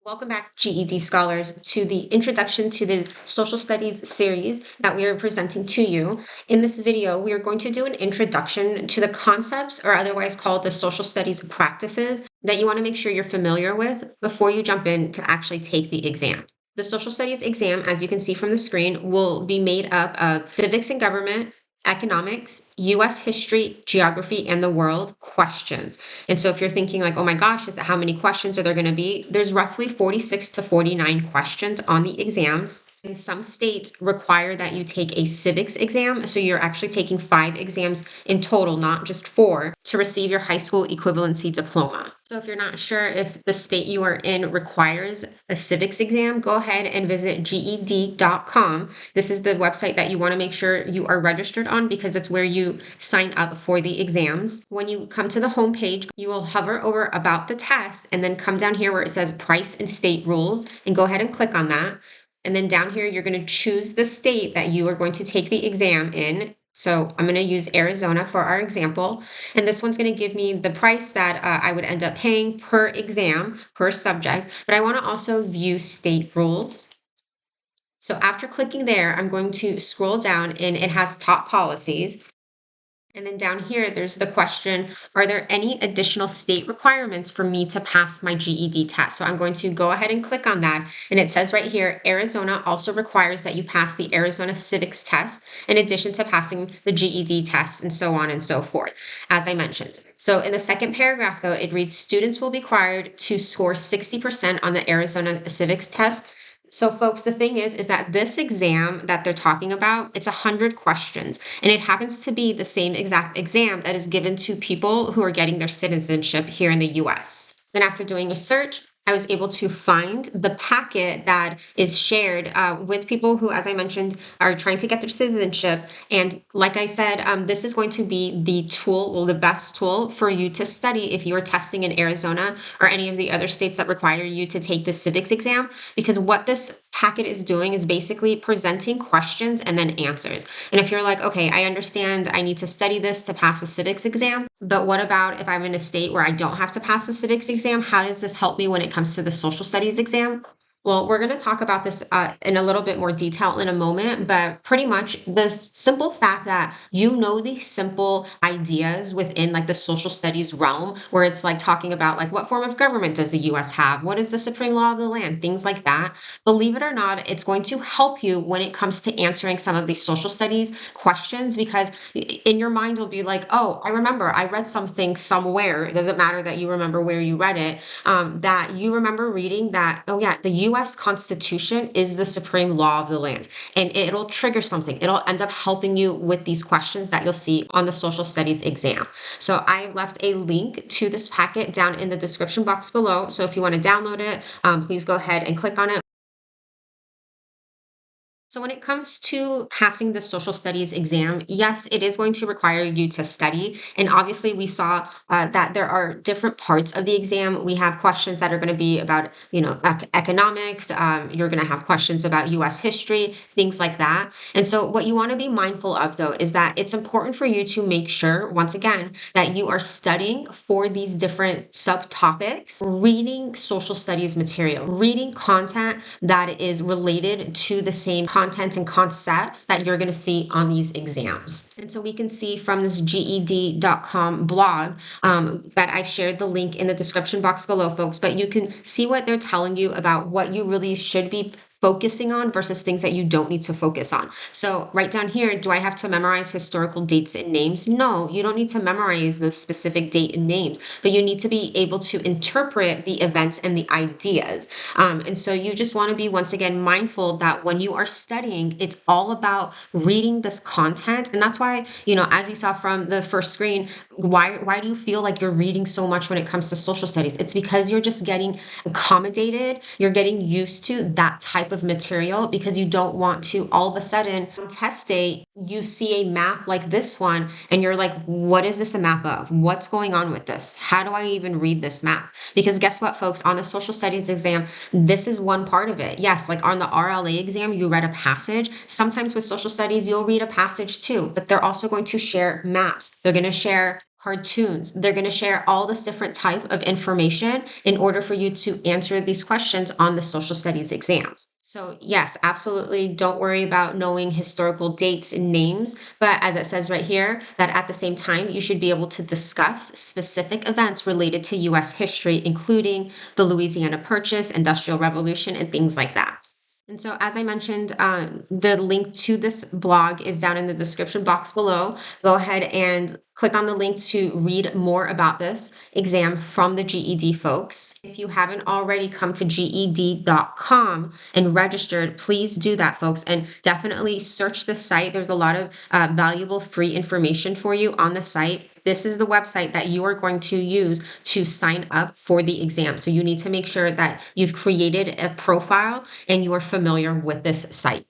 Welcome back, GED scholars, to the Introduction to the Social Studies series that we are presenting to you. In this video, we are going to do an introduction to the concepts, or otherwise called the social studies practices, that you want to make sure you're familiar with before you jump in to actually take the exam. The social studies exam, as you can see from the screen, will be made up of civics and government, economics, US history, geography, and the world questions. And so if you're thinking like, oh my gosh, is that how many questions are there going to be? There's roughly 46 to 49 questions on the exams. And some states require that you take a civics exam. So you're actually taking 5 exams in total, not just 4, to receive your high school equivalency diploma. So if you're not sure if the state you are in requires a civics exam, go ahead and visit GED.com. This is the website that you want to make sure you are registered on because it's where you sign up for the exams. When you come to the home page, you will hover over about the test and then come down here where it says price and state rules and go ahead and click on that. And then down here, you're going to choose the state that you are going to take the exam in. So I'm going to use Arizona for our example. And this one's going to give me the price that I would end up paying per exam, per subject. But I want to also view state rules. So after clicking there, I'm going to scroll down and it has top policies. And then down here, there's the question, are there any additional state requirements for me to pass my GED test? So I'm going to go ahead and click on that. And it says right here, Arizona also requires that you pass the Arizona Civics test in addition to passing the GED test and so on and so forth, as I mentioned. So in the second paragraph, though, it reads, students will be required to score 60% on the Arizona Civics test. So folks, the thing is that this exam that they're talking about, it's 100 questions, and it happens to be the same exact exam that is given to people who are getting their citizenship here in the US. Then after doing a search, I was able to find the packet that is shared with people who, as I mentioned, are trying to get their citizenship. And like I said, this is going to be the tool, well, the best tool for you to study if you are testing in Arizona or any of the other states that require you to take the civics exam, because what this packet is doing is basically presenting questions and then answers. And if you're like, okay, I understand I need to study this to pass a civics exam, but what about if I'm in a state where I don't have to pass the civics exam? How does this help me when it comes to the social studies exam? Well, we're going to talk about this in a little bit more detail in a moment, but pretty much the simple fact that you know these simple ideas within like the social studies realm, where it's like talking about like what form of government does the US have? What is the supreme law of the land? Things like that. Believe it or not, it's going to help you when it comes to answering some of these social studies questions, because in your mind will be like, oh, I remember I read something somewhere. It doesn't matter that you remember where you read it, that you remember reading that, oh yeah, the US Constitution is the supreme law of the land. And it'll trigger something. It'll end up helping you with these questions that you'll see on the social studies exam. So I left a link to this packet down in the description box below. So if you want to download it, please go ahead and click on it. So when it comes to passing the social studies exam, yes, it is going to require you to study. And obviously we saw that there are different parts of the exam. We have questions that are going to be about, economics. You're going to have questions about US history, things like that. And so what you want to be mindful of, though, is that it's important for you to make sure, once again, that you are studying for these different subtopics, reading social studies material, reading content that is related to the same content and concepts that you're going to see on these exams. And so we can see from this GED.com blog that I've shared the link in the description box below, folks, but you can see what they're telling you about what you really should be focusing on versus things that you don't need to focus on. So right down here, do I have to memorize historical dates and names? No, you don't need to memorize the specific date and names, but you need to be able to interpret the events and the ideas. And so you just want to be, once again, mindful that when you are studying, it's all about reading this content. And that's why, as you saw from the first screen, why do you feel like you're reading so much when it comes to social studies? It's because you're just getting accommodated. You're getting used to that type of material, because you don't want to all of a sudden on test day you see a map like this one and you're like, what is this a map of? What's going on with this? How do I even read this map? Because guess what, folks, on the social studies exam, this is one part of it. Yes, like on the RLA exam, you read a passage. Sometimes with social studies, you'll read a passage too, but they're also going to share maps. They're going to share cartoons. They're going to share all this different type of information in order for you to answer these questions on the social studies exam. So yes, absolutely. Don't worry about knowing historical dates and names, but as it says right here, that at the same time, you should be able to discuss specific events related to US history, including the Louisiana Purchase, Industrial Revolution, and things like that. And so, as I mentioned, the link to this blog is down in the description box below. Go ahead and click on the link to read more about this exam from the GED folks. If you haven't already come to GED.com and registered, please do that, folks, and definitely search the site. There's a lot of valuable free information for you on the site. This is the website that you are going to use to sign up for the exam. So you need to make sure that you've created a profile and you are familiar with this site.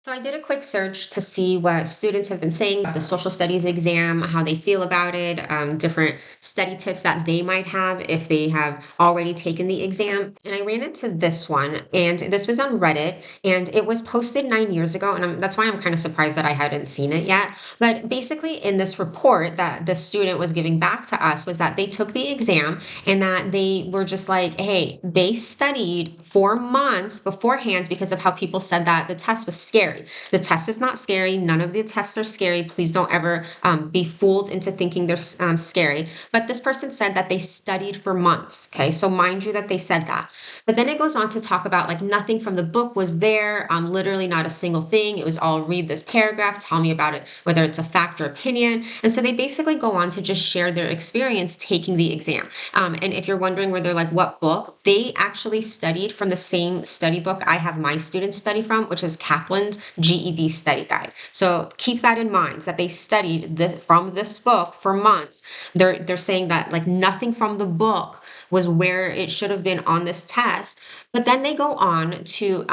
So I did a quick search to see what students have been saying about the social studies exam, how they feel about it, different study tips that they might have if they have already taken the exam. And I ran into this one, and this was on Reddit, and it was posted 9 years ago, and that's why I'm kind of surprised that I hadn't seen it yet. But basically, in this report that the student was giving back to us was that they took the exam and that they were just like, hey, they studied for months beforehand because of how people said that the test was scary. The test is not scary. None of the tests are scary. Please don't ever be fooled into thinking they're scary. But this person said that they studied for months. Okay, so mind you that they said that. But then it goes on to talk about like nothing from the book was there, literally not a single thing. It was all read this paragraph, tell me about it, whether it's a fact or opinion. And so they basically go on to just share their experience taking the exam. And if you're wondering where they're like, what book? They actually studied from the same study book I have my students study from, which is Kaplan's GED study guide. So keep that in mind that they studied from this book for months. They're saying that like nothing from the book was where it should have been on this test. But then they go on to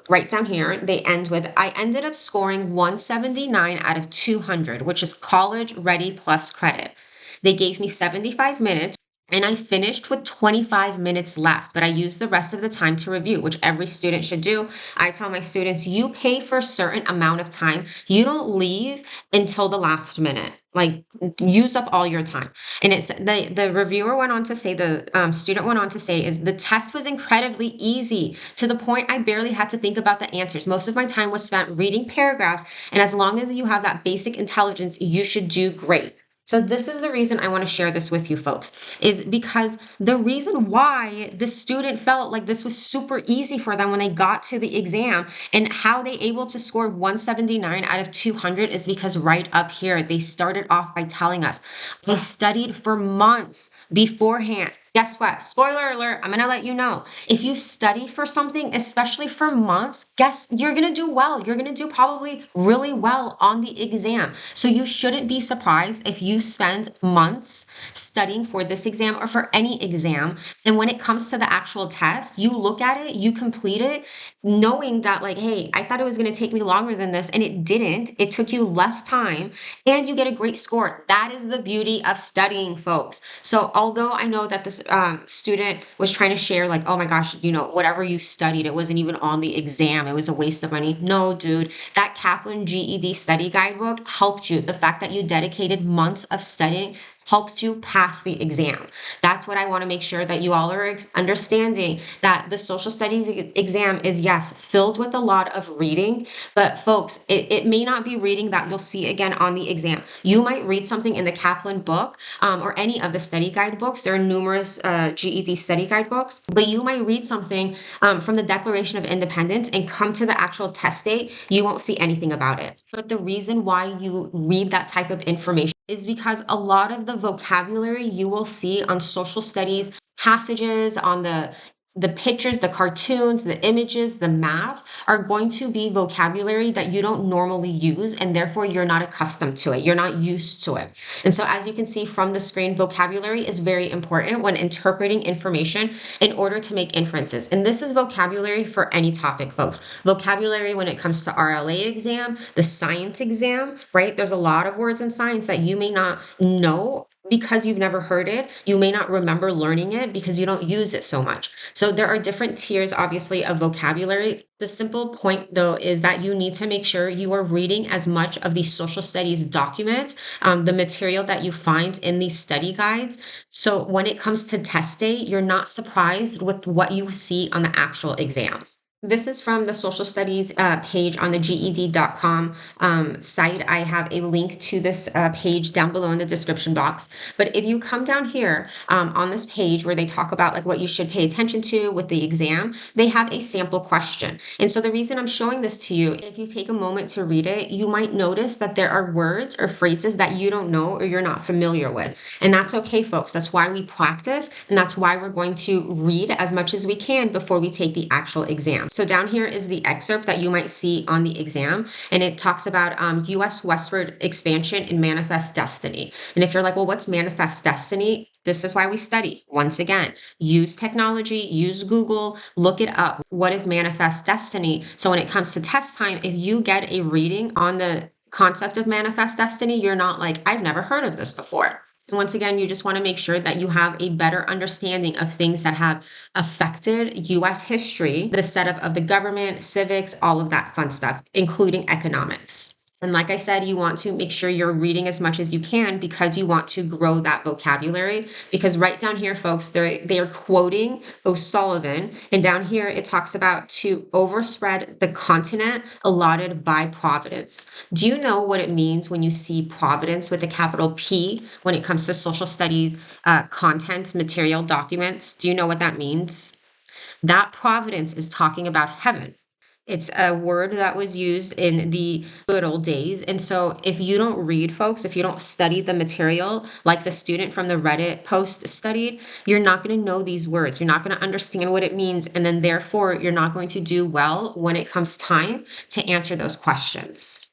write down here, they end with, I ended up scoring 179 out of 200, which is college ready plus credit. They gave me 75 minutes. And I finished with 25 minutes left, but I used the rest of the time to review, which every student should do. I tell my students, you pay for a certain amount of time. You don't leave until the last minute. Like use up all your time. And it's the reviewer went on to say, the student went on to say, is the test was incredibly easy to the point I barely had to think about the answers. Most of my time was spent reading paragraphs. And as long as you have that basic intelligence, you should do great. So this is the reason I want to share this with you folks, is because the reason why the student felt like this was super easy for them when they got to the exam and how they able to score 179 out of 200 is because right up here, they started off by telling us, I studied for months beforehand. Guess what? Spoiler alert, I'm going to let you know. If you study for something, especially for months, guess you're going to do well. You're going to do probably really well on the exam. So you shouldn't be surprised if you spend months studying for this exam or for any exam. And when it comes to the actual test, you look at it, you complete it, knowing that like, hey, I thought it was going to take me longer than this, and it didn't. It took you less time and you get a great score. That is the beauty of studying, folks. So although I know that this student was trying to share like, oh my gosh, whatever you studied, it wasn't even on the exam. It was a waste of money. No, dude, that Kaplan GED study guidebook helped you. The fact that you dedicated months of studying helped you pass the exam. That's what I want to make sure that you all are understanding, that the social studies exam is, yes, filled with a lot of reading, but folks, it may not be reading that you'll see again on the exam. You might read something in the Kaplan book or any of the study guide books. There are numerous GED study guide books, but you might read something from the Declaration of Independence and come to the actual test date, you won't see anything about it. But the reason why you read that type of information is because a lot of the vocabulary you will see on social studies passages, on the pictures, the cartoons, the images, the maps are going to be vocabulary that you don't normally use, and therefore you're not accustomed to it. You're not used to it. And so as you can see from the screen, vocabulary is very important when interpreting information in order to make inferences. And this is vocabulary for any topic, folks. Vocabulary when it comes to RLA exam, the science exam, right? There's a lot of words in science that you may not know because you've never heard it, you may not remember learning it because you don't use it so much. So there are different tiers, obviously, of vocabulary. The simple point, though, is that you need to make sure you are reading as much of the social studies documents, the material that you find in these study guides. So when it comes to test day, you're not surprised with what you see on the actual exam. This is from the social studies page on the GED.com site. I have a link to this page down below in the description box. But if you come down here on this page where they talk about like what you should pay attention to with the exam, they have a sample question. And so the reason I'm showing this to you, if you take a moment to read it, you might notice that there are words or phrases that you don't know or you're not familiar with. And that's okay, folks. That's why we practice, and that's why we're going to read as much as we can before we take the actual exam. So down here is the excerpt that you might see on the exam, and it talks about U.S. westward expansion and manifest destiny. And if you're like, well, what's manifest destiny? This is why we study. Once again, use technology, use Google, look it up. What is manifest destiny? So when it comes to test time, if you get a reading on the concept of manifest destiny, you're not like, I've never heard of this before. And once again, you just want to make sure that you have a better understanding of things that have affected U.S. history, the setup of the government, civics, all of that fun stuff, including economics. And like I said, you want to make sure you're reading as much as you can because you want to grow that vocabulary. Because right down here, folks, they are quoting O'Sullivan. And down here, it talks about to overspread the continent allotted by Providence. Do you know what it means when you see Providence with a capital P when it comes to social studies contents, material, documents? Do you know what that means? That Providence is talking about heaven. It's a word that was used in the good old days. And so if you don't read, folks, if you don't study the material like the student from the Reddit post studied, you're not going to know these words. You're not going to understand what it means. And then therefore, you're not going to do well when it comes time to answer those questions.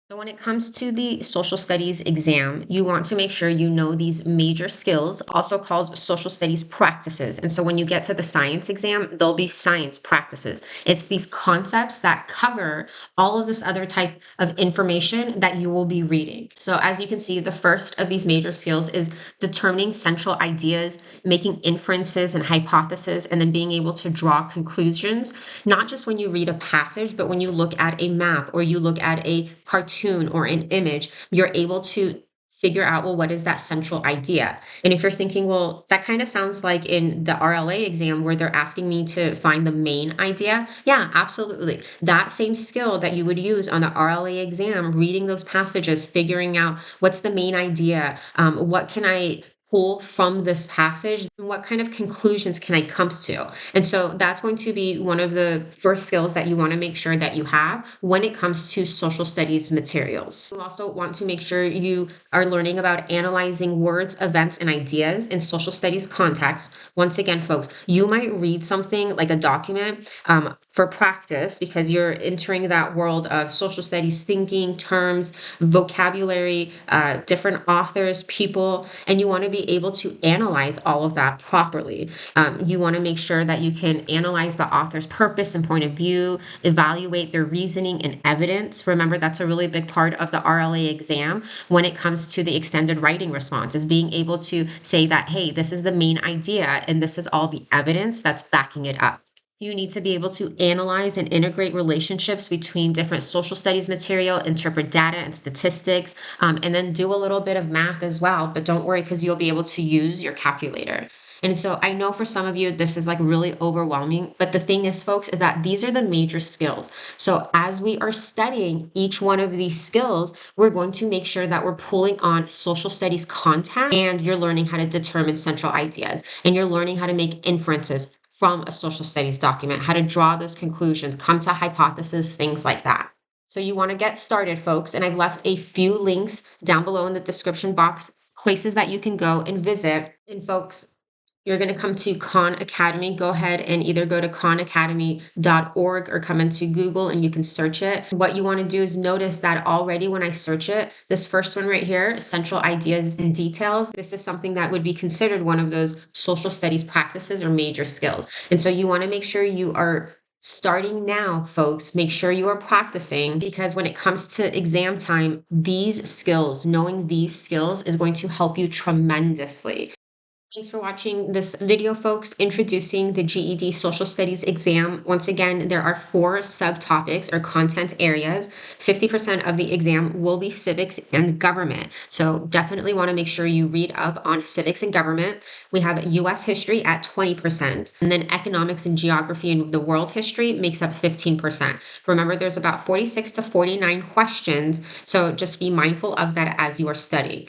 So when it comes to the social studies exam, you want to make sure you know these major skills, also called social studies practices. And so when you get to the science exam, there'll be science practices. It's these concepts that cover all of this other type of information that you will be reading. So as you can see, the first of these major skills is determining central ideas, making inferences and hypotheses, and then being able to draw conclusions, not just when you read a passage, but when you look at a map or you look at a cartoon or an image, you're able to figure out, well, what is that central idea? And if you're thinking, well, that kind of sounds like in the RLA exam where they're asking me to find the main idea. Yeah, absolutely. That same skill that you would use on the RLA exam, reading those passages, figuring out what's the main idea, what can I pull from this passage, what kind of conclusions can I come to? And so that's going to be one of the first skills that you want to make sure that you have when it comes to social studies materials. You also want to make sure you are learning about analyzing words, events, and ideas in social studies context. Once again, folks, you might read something like a document for practice because you're entering that world of social studies thinking, terms, vocabulary, different authors, people, and you want to be able to analyze all of that properly. You want to make sure that you can analyze the author's purpose and point of view, evaluate their reasoning and evidence. Remember, that's a really big part of the RLA exam when it comes to the extended writing response, is being able to say that, hey, this is the main idea and this is all the evidence that's backing it up. You need to be able to analyze and integrate relationships between different social studies material, interpret data and statistics, and then do a little bit of math as well. But don't worry, because you'll be able to use your calculator. And so I know for some of you, this is like really overwhelming. But the thing is, folks, is that these are the major skills. So as we are studying each one of these skills, we're going to make sure that we're pulling on social studies content, and you're learning how to determine central ideas, and you're learning how to make inferences from a social studies document, how to draw those conclusions, come to hypotheses, things like that. So you want to get started, folks, and I've left a few links down below in the description box, places that you can go and visit. And folks, you're going to come to Khan Academy. Go ahead and either go to khanacademy.org or come into Google and you can search it. What you want to do is notice that already when I search it, this first one right here, central ideas and details, this is something that would be considered one of those social studies practices or major skills. And so you want to make sure you are Starting now, folks, make sure you are practicing because when it comes to exam time, these skills, knowing these skills is going to help you tremendously. Thanks for watching this video, folks, introducing the GED Social Studies exam. Once again, there are 4 subtopics or content areas. 50% of the exam will be civics and government. So definitely want to make sure you read up on civics and government. We have US history at 20%, and then economics and geography and the world history makes up 15%. Remember, there's about 46 to 49 questions, so just be mindful of that as you are studying.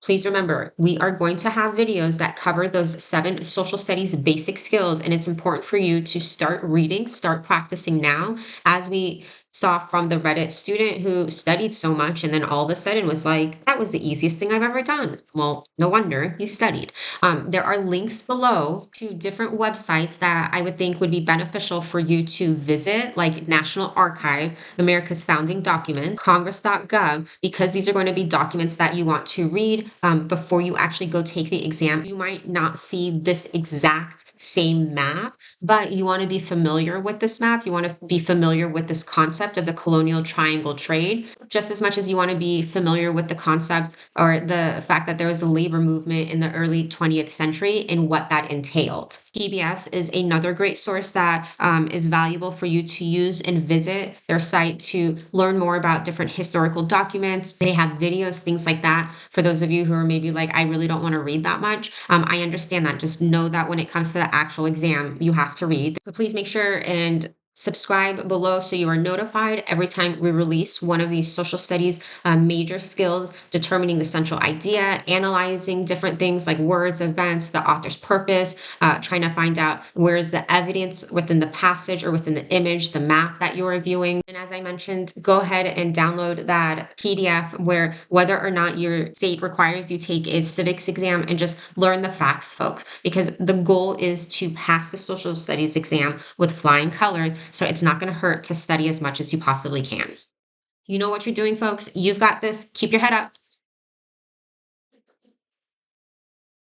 Please remember, we are going to have videos that cover those 7 social studies basic skills, and it's important for you to start reading, start practicing now, as we saw from the Reddit student who studied so much and then all of a sudden was like, that was the easiest thing I've ever done. Well, no wonder you studied. There are links below to different websites that I would think would be beneficial for you to visit, like National Archives, America's Founding Documents, Congress.gov, because these are going to be documents that you want to read before you actually go take the exam. You might not see this exact same map, but you want to be familiar with this map. You want to be familiar with this concept of the colonial triangle trade, just as much as you want to be familiar with the concept or the fact that there was a labor movement in the early 20th century and what that entailed. PBS is another great source that is valuable for you to use and visit their site to learn more about different historical documents. They have videos, things like that. For those of you who are maybe like, I really don't want to read that much, I understand that. Just know that when it comes to the actual exam, you have to read. So please make sure and subscribe below so you are notified every time we release one of these social studies major skills, determining the central idea, analyzing different things like words, events, the author's purpose, trying to find out where is the evidence within the passage or within the image, the map that you're reviewing. And as I mentioned, go ahead and download that PDF where whether or not your state requires you take a civics exam and just learn the facts, folks, because the goal is to pass the social studies exam with flying colors. So it's not going to hurt to study as much as you possibly can. You know what you're doing, folks. You've got this. Keep your head up.